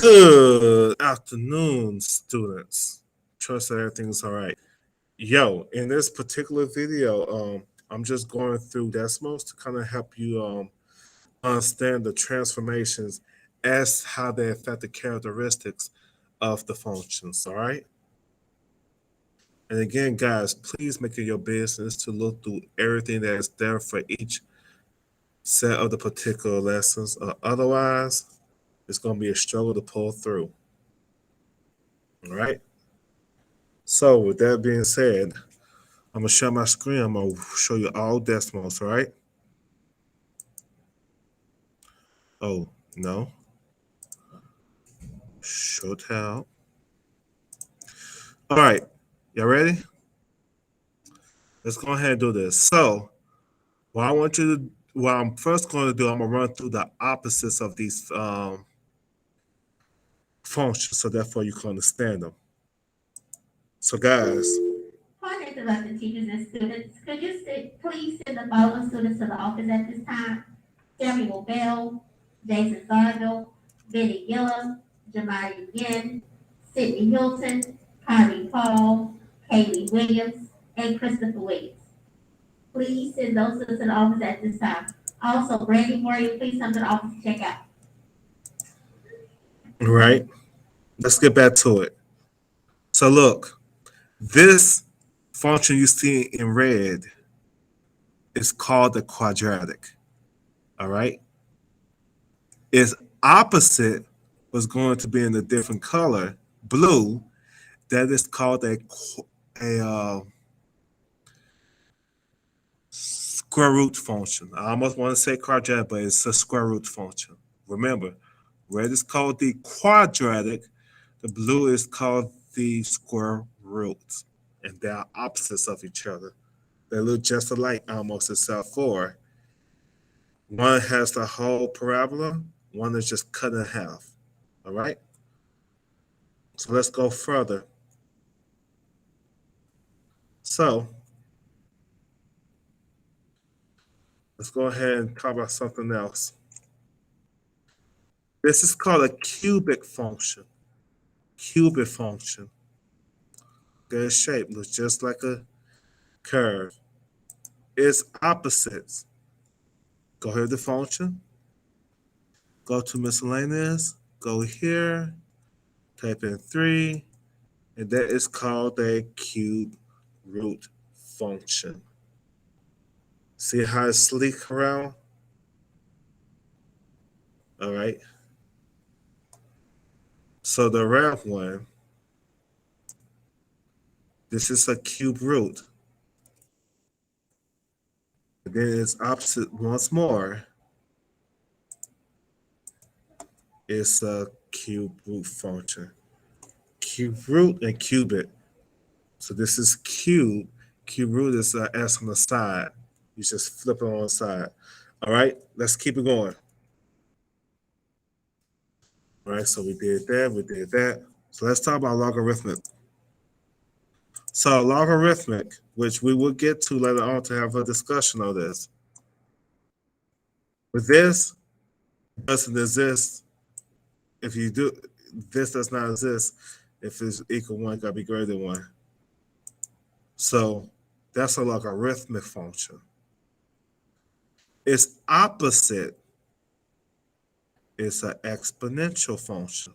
Good afternoon, students. Trust that everything's all right. Yo, in this particular video, I'm just going through decimals to kind of help you understand the transformations as how they affect the characteristics of the functions. All right. And again, guys, please make it your business to look through everything that is there for each set of the particular lessons. Otherwise, it's going to be a struggle to pull through. All right. So with that being said, I'm gonna share my screen. I'm gonna show you all decimals, all right? Oh, no. Show tab. All right, y'all ready? Let's go ahead and do this. So what I'm first going to do, I'm gonna run through the opposites of these functions, so therefore you can understand them. So guys. Pardon interrupting teachers and students. Could you please send the following students to the office at this time? Samuel Bell, Jason Thornville, Benny Gillum, Jamari Yen, Sidney Hilton, Kyrie Paul, Kaylee Williams, and Christopher Williams. Please send those students to the office at this time. Also, Brandy Moore, please come to the office to check out. All right, let's get back to it. So look, this function you see in red is called the quadratic. All right. Its opposite was going to be in a different color, blue. That is called a square root function. I almost want to say quadratic, but it's a square root function. Remember, red is called the quadratic, the blue is called the square root, and they are opposites of each other. They look just alike almost, except for one has the whole parabola, one is just cut in half. All right? So let's go further. So let's go ahead and talk about something else. This is called a cubic function. Cubic function. Their shape looks just like a curve. Its opposites. Go here to function. Go to miscellaneous. Go here. Type in 3. And that is called a cube root function. See how it's sleek around? All right. So the round one, this is a cube root. And then its opposite once more is a cube root function. Cube root and cubit. So this is cube. Cube root is an S on the side. You just flip it on the side. All right, let's keep it going. All right, so we did that, we did that. So let's talk about logarithmic. So logarithmic, which we will get to later on to have a discussion of this. With this, it doesn't exist. If you do, this does not exist. If it's equal 1, it got to be greater than 1. So that's a logarithmic function. Its opposite is an exponential function.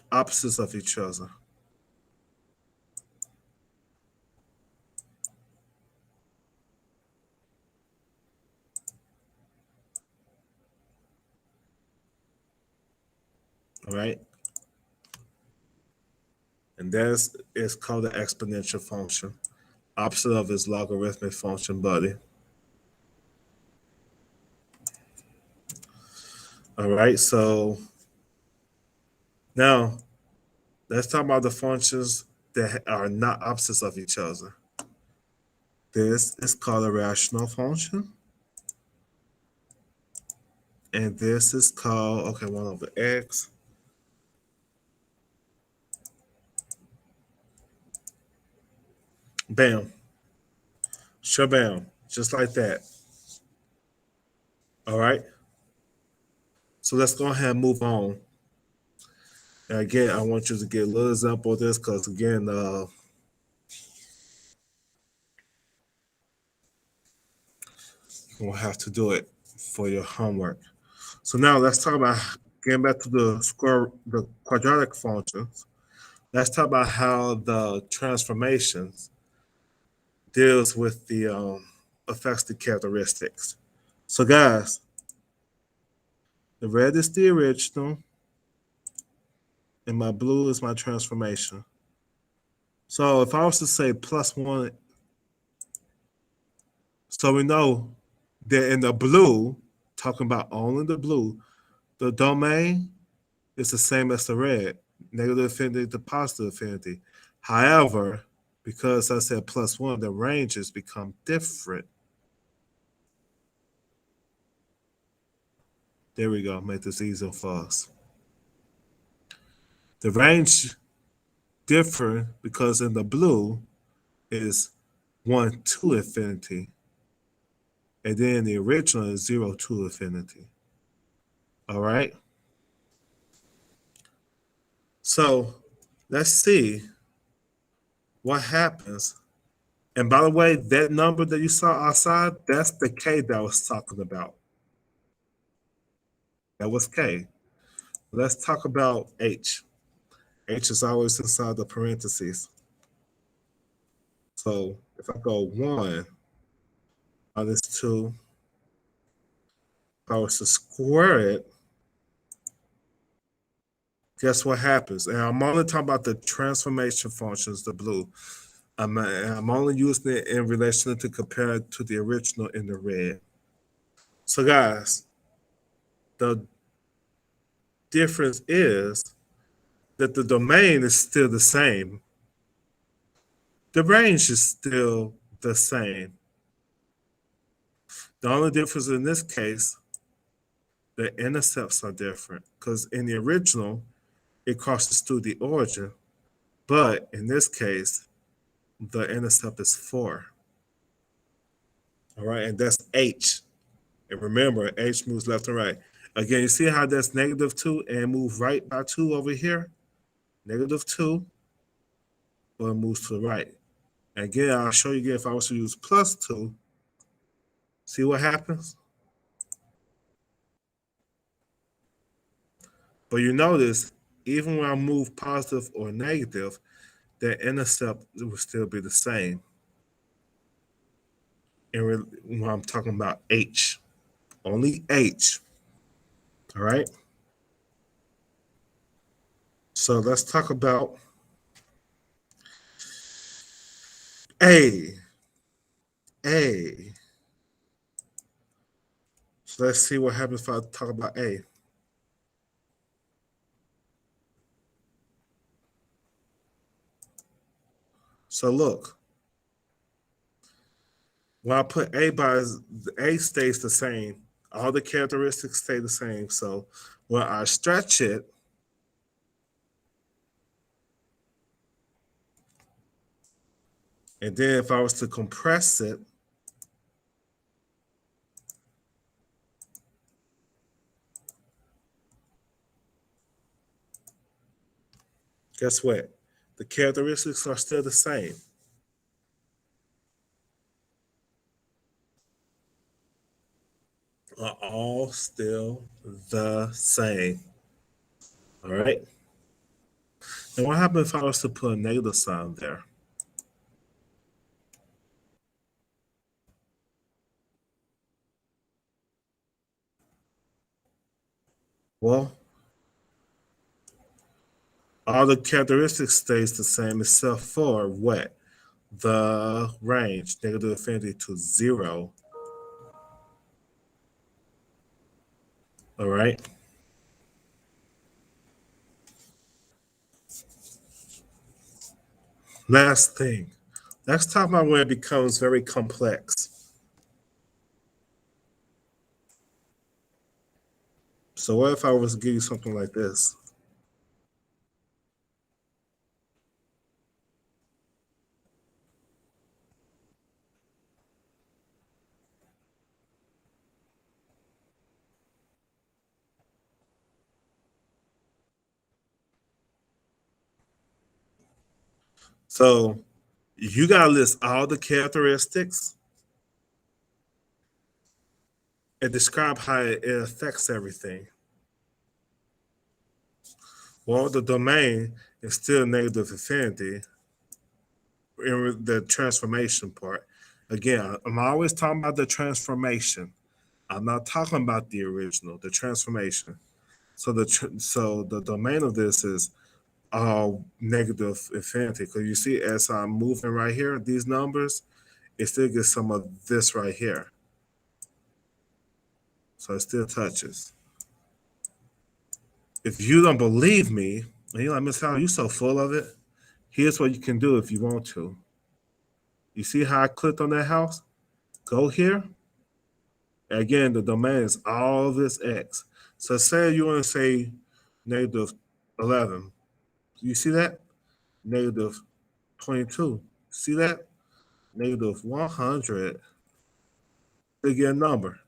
Opposites of each other. All right. And that is called the exponential function. Opposite of its logarithmic function, buddy. All right, so now let's talk about the functions that are not opposites of each other. This is called a rational function. And this is called, okay, 1 over x. Bam. Shabam. Just like that. All right. So let's go ahead and move on. And again, I want you to get a little example of this because again, you'll have to do it for your homework. So now let's talk about getting back to the quadratic functions. Let's talk about how the transformations deals with the affects the characteristics. So guys, the red is the original, and my blue is my transformation. So if I was to say plus one, so we know that in the blue, talking about only the blue, the domain is the same as the red, negative infinity to positive infinity. However, because I said plus one, the ranges become different. There we go, make this easier for us. The range differ because in the blue is 1 to infinity, and then the original is 0 to infinity. All right? So let's see what happens. And by the way, that number that you saw outside, that's the K that I was talking about. That was K. Let's talk about H. H is always inside the parentheses. So if I go 1 minus 2, if I was to square it, guess what happens? And I'm only talking about the transformation functions, the blue. I'm only using it in relation to compare it to the original in the red. So guys, the difference is that the domain is still the same. The range is still the same. The only difference in this case, the intercepts are different because in the original, it crosses through the origin, but in this case, the intercept is 4. All right, and that's H. And remember, H moves left and right. Again, you see how that's -2 and move right by 2 over here? -2, but it moves to the right. And again, I'll show you again if I was to use +2. See what happens? But you notice, even when I move positive or negative, the intercept will still be the same. And when I'm talking about H, only H. All right. So let's talk about A. A. So let's see what happens if I talk about A. So look, when I put A by A stays the same. All the characteristics stay the same. So when I stretch it, and then if I was to compress it, guess what? The characteristics are still the same. Are all still the same. All right. And what happens if I was to put a negative sign there? Well, all the characteristics stays the same except for what? The range, negative infinity to 0. All right. Last thing. Let's talk about when it becomes very complex. So what if I was to give you something like this? So you gotta list all the characteristics and describe how it affects everything. Well, the domain is still negative infinity in the transformation part. Again, I'm always talking about the transformation. I'm not talking about the original, the transformation. So the domain of this is negative infinity. Because you see, as I'm moving right here, these numbers, it still gets some of this right here. So it still touches. If you don't believe me, and you're like, Miss Howard, you're so full of it. Here's what you can do if you want to. You see how I clicked on that house? Go here. Again, the domain is all this x. So say you want to say negative 11. You see that? Negative 22. See that? Negative 100. They get a number.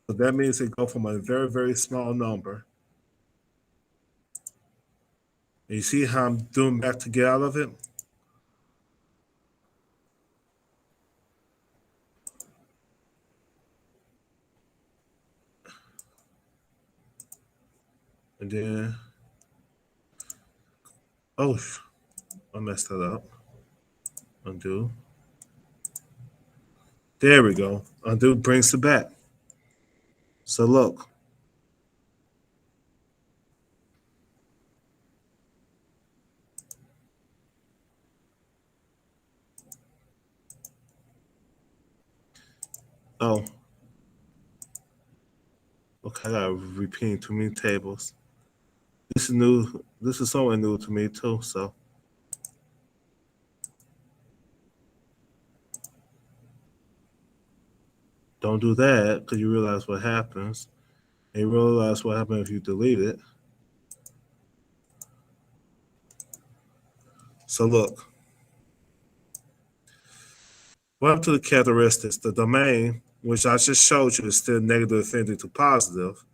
So that means they go from a very, very small number. And you see how I'm doing back to get out of it? And then, oh, I messed that up. Undo. There we go. Undo brings it back. So look. Oh, okay, I gotta repeat too many tables. This is new. This is somewhat new to me too. So don't do that because you realize what happens. And you realize what happens if you delete it. So look, what to the characteristics? The domain, which I just showed you, is still negative infinity to positive.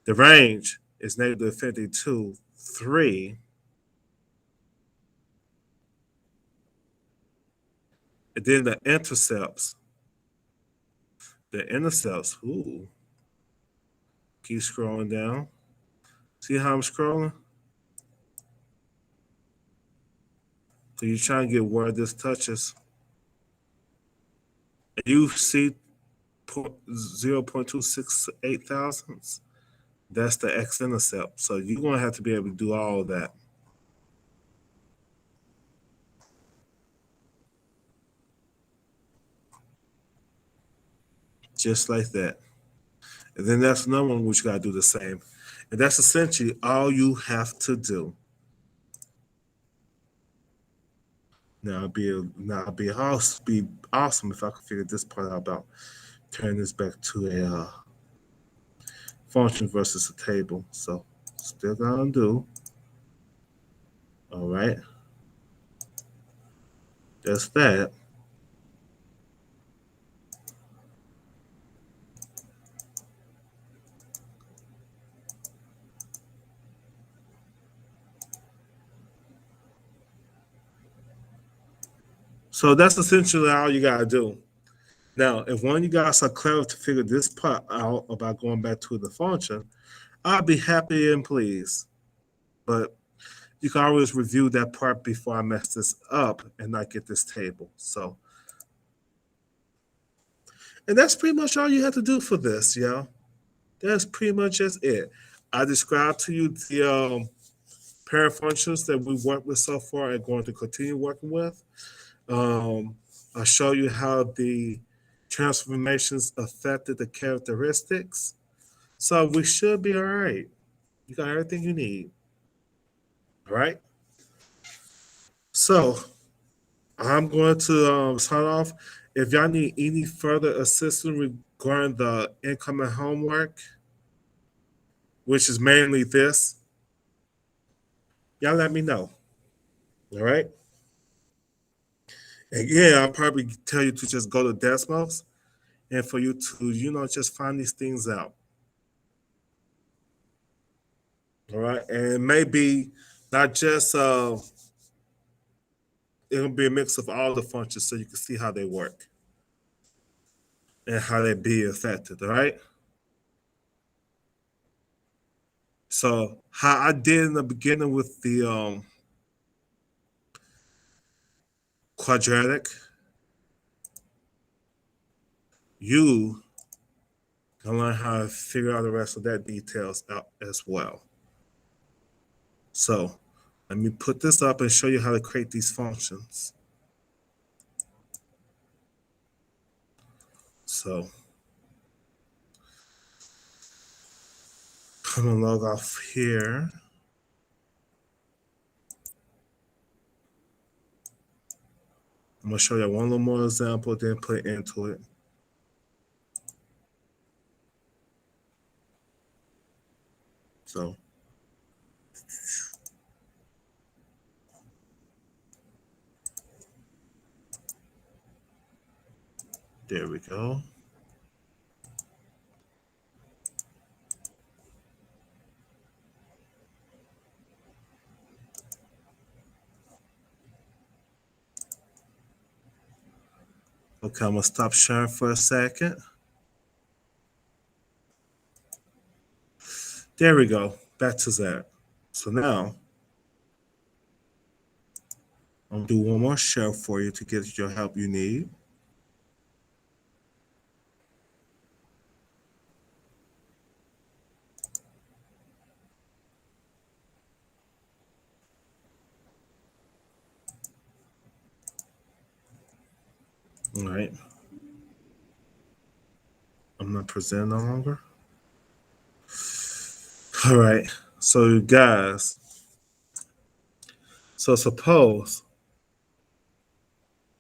The range is negative infinity to 3. And then the intercepts. The intercepts, ooh. Keep scrolling down. See how I'm scrolling? So you're trying to get where this touches. And you see 0.268 thousandths. That's the x-intercept. So you're going to have to be able to do all of that. Just like that. And then that's another one which you got to do the same. And that's essentially all you have to do. Now it'd be awesome if I could figure this part out about turning this back to a function versus a table. So still gonna do. All right. That's that. So that's essentially all you gotta do. Now, if one of you guys are clever to figure this part out about going back to the function, I'll be happy and pleased. But you can always review that part before I mess this up and not get this table. So, and that's pretty much all you have to do for this, yo. That's pretty much just it. I described to you the parent functions that we worked with so far and going to continue working with. I'll show you how the transformations affected the characteristics. So we should be all right. You got everything you need. All right. So I'm going to start off. If y'all need any further assistance regarding the incoming homework, which is mainly this, y'all let me know. All right. And yeah, I'll probably tell you to just go to Desmos and for you to, just find these things out. All right. And maybe not just it'll be a mix of all the functions so you can see how they work and how they be affected, all right? So how I did in the beginning with the quadratic, you can learn how to figure out the rest of that details out as well. So let me put this up and show you how to create these functions. So I'm gonna log off here. I'm gonna show you one little more example, then put into it. So there we go. Okay, I'm gonna stop sharing for a second. There we go. Back to that. So now I'm gonna do one more share for you to get your help you need. All right. I'm not presenting no longer. All right. So you guys, so suppose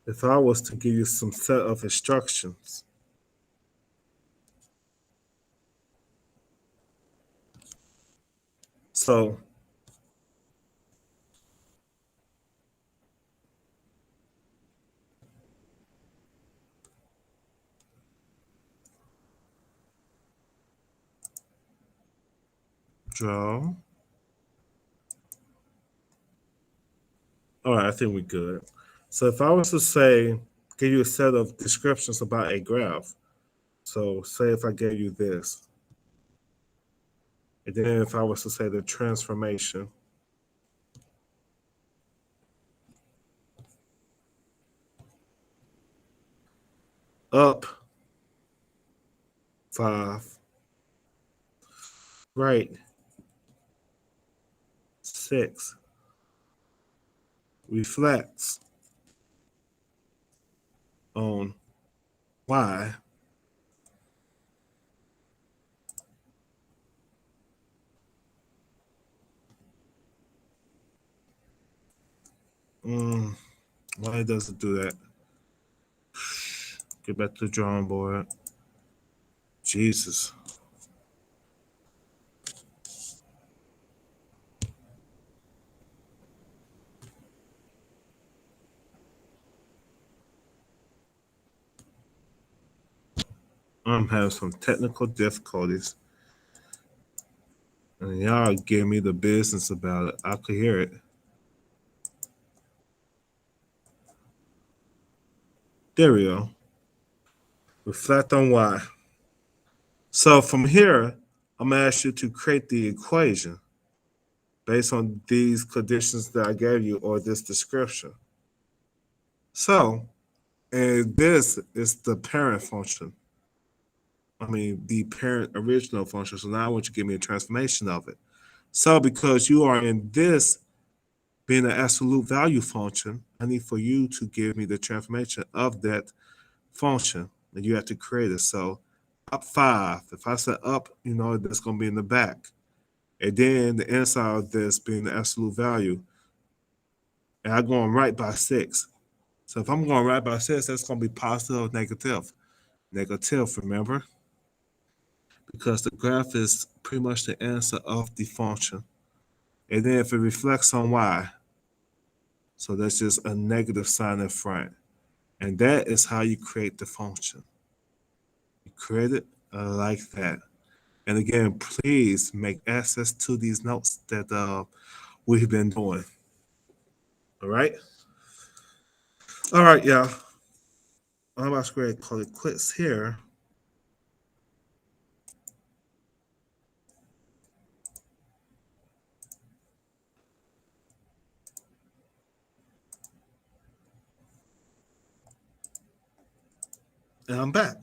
if I was to give you some set of instructions, so draw. All right, I think we're good. So if I was to say, give you a set of descriptions about a graph, so say if I gave you this, and then if I was to say the transformation, up 5, right 6, reflects on y, why does it do that? Get back to the drawing board. Jesus. I'm having some technical difficulties. And y'all give me the business about it. I could hear it. There we go. Reflect on y. So from here, I'm going to ask you to create the equation based on these conditions that I gave you or this description. So, and this is the parent function. I mean, the parent original function. So now I want you to give me a transformation of it. So because you are in this being an absolute value function, I need for you to give me the transformation of that function. And you have to create it. So up 5, if I set up, that's going to be in the back. And then the inside of this being the absolute value. And I'm going right by 6. So if I'm going right by 6, that's going to be positive or negative. Negative, remember? Because the graph is pretty much the answer of the function. And then if it reflects on y, so that's just a negative sign in front. And that is how you create the function. You create it like that. And again, please make access to these notes that we've been doing. All right? All right, yeah. I'm about to go ahead and call it quits here. And I'm back.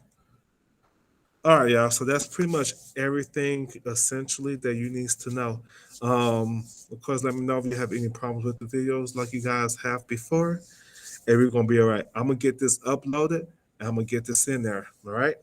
All right, y'all. So that's pretty much everything essentially that you need to know. Of course, let me know if you have any problems with the videos like you guys have before. And we're gonna be all right. I'm gonna get this uploaded and I'm gonna get this in there. All right.